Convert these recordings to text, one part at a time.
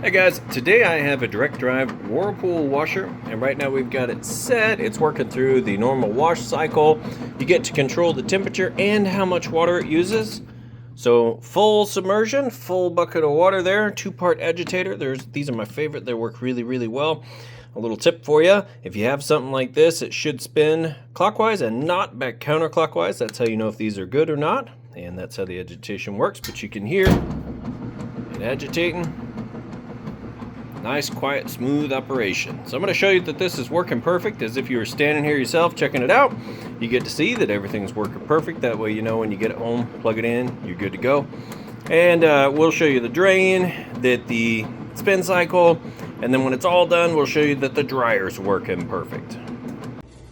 Hey guys, today I have a direct drive Whirlpool washer, and right now we've got it set. It's working through the normal wash cycle. You get to control the temperature and how much water it uses. So full submersion, full bucket of water there, 2-part agitator. These are my favorite. They work really well. A little tip for you, if you have something like this, it should spin clockwise and not back counterclockwise. That's how you know if these are good or not, and that's how the agitation works. But you can hear it agitating. Nice, quiet, smooth operation. So I'm going to show you that this is working perfect as if you were standing here yourself checking it out. You get to see that everything's working perfect. That way you know when you get it home, plug it in, you're good to go. And we'll show you the drain, that the spin cycle, and then when it's all done, we'll show you that the dryer's working perfect.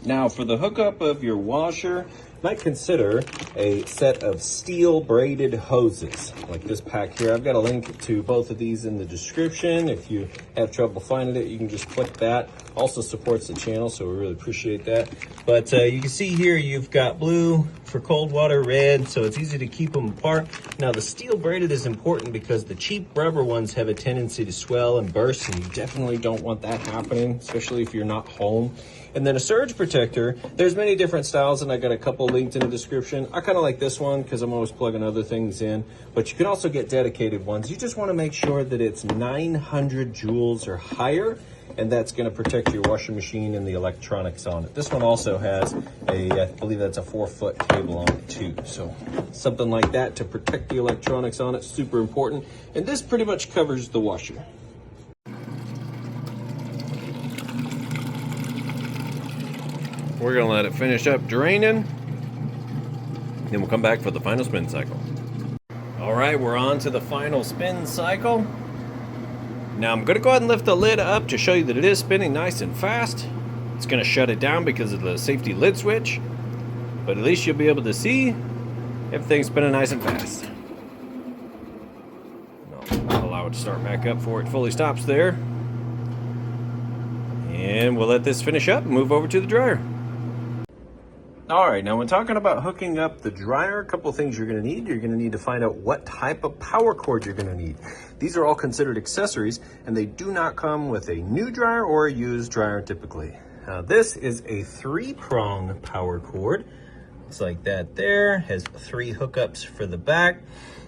Now for the hookup of your washer, you might consider a set of steel braided hoses like this pack here. I've got a link to both of these in the description. If you have trouble finding it, you can just click that. Also supports the channel, so we really appreciate that. But you can see here you've got blue for cold water, red, so it's easy to keep them apart. Now the steel braided is important because the cheap rubber ones have a tendency to swell and burst, and you definitely don't want that happening, especially if you're not home. And then a surge protector, there's many different styles, and I got a couple linked in the description. I kind of like this one because I'm always plugging other things in, but you can also get dedicated ones. You just want to make sure that it's 900 joules or higher, and that's going to protect your washing machine and the electronics on it. This one also has I believe that's a 4-foot cable on it too. So something like that to protect the electronics on it, super important. And this pretty much covers the washer. We're gonna let it finish up draining, then we'll come back for the final spin cycle. All right, we're on to the final spin cycle. Now I'm gonna go ahead and lift the lid up to show you that it is spinning nice and fast. It's gonna shut it down because of the safety lid switch, but at least you'll be able to see everything's spinning nice and fast. I'll allow it to start back up before it fully stops there. And we'll let this finish up and move over to the dryer. All right, now when talking about hooking up the dryer, a couple of things you're gonna need. You're gonna need to find out what type of power cord you're gonna need. These are all considered accessories, and they do not come with a new dryer or a used dryer typically. This is a 3-prong power cord. It's like that there, has 3 hookups for the back,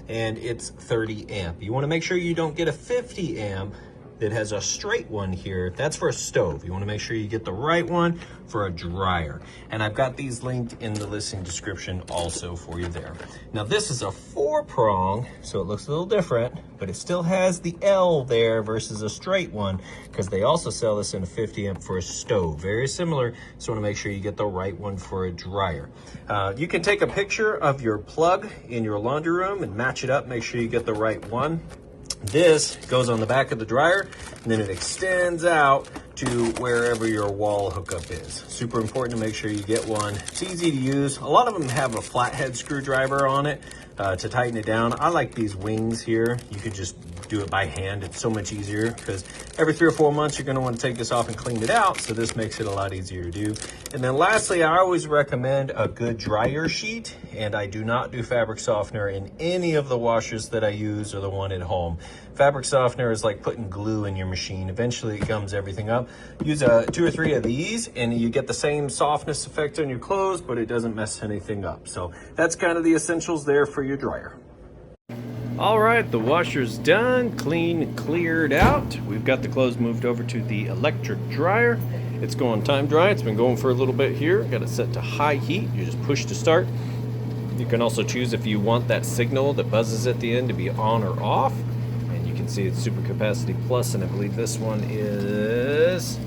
and it's 30 amp. You wanna make sure you don't get a 50 amp that has a straight one here. That's for a stove. You want to make sure you get the right one for a dryer. And I've got these linked in the listing description also for you there. Now this is a 4-prong, so it looks a little different, but it still has the L there versus a straight one, because they also sell this in a 50 amp for a stove. Very similar, so you want to make sure you get the right one for a dryer. You can take a picture of your plug in your laundry room and match it up, make sure you get the right one. This goes on the back of the dryer, and then it extends out to wherever your wall hookup is. Super important to make sure you get one. It's easy to use. A lot of them have a flathead screwdriver on it to tighten it down. I like these wings here. You could just do it by hand. It's so much easier because every 3 or 4 months you're going to want to take this off and clean it out, so this makes it a lot easier to do. And then lastly, I always recommend a good dryer sheet, and I do not do fabric softener in any of the washers that I use or the one at home. Fabric softener is like putting glue in your machine. Eventually it gums everything up. Use 2 or 3 of these and you get the same softness effect on your clothes, but it doesn't mess anything up. So that's kind of the essentials there for your dryer. All right, the washer's done, clean, cleared out. We've got the clothes moved over to the electric dryer. It's going time dry. It's been going for a little bit here. Got it set to high heat. You just push to start. You can also choose if you want that signal that buzzes at the end to be on or off. And you can see it's super capacity plus, and I believe this one is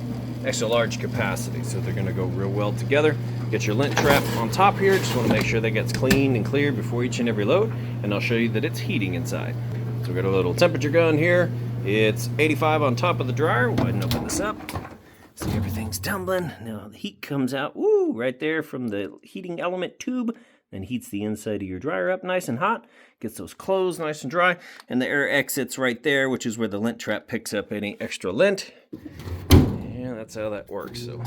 extra large capacity. So they're gonna go real well together. Get your lint trap on top here. Just wanna make sure that gets cleaned and cleared before each and every load. And I'll show you that it's heating inside. So we've got a little temperature gun here. It's 85 on top of the dryer. We'll go ahead and open this up. See, everything's tumbling. Now the heat comes out, woo, right there from the heating element tube. Then heats the inside of your dryer up nice and hot. Gets those clothes nice and dry. And the air exits right there, which is where the lint trap picks up any extra lint. And that's how that works. So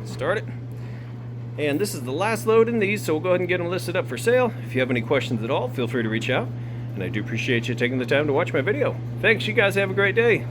start it. And this is the last load in these, so we'll go ahead and get them listed up for sale. If you have any questions at all, feel free to reach out. And I do appreciate you taking the time to watch my video. Thanks, you guys have a great day.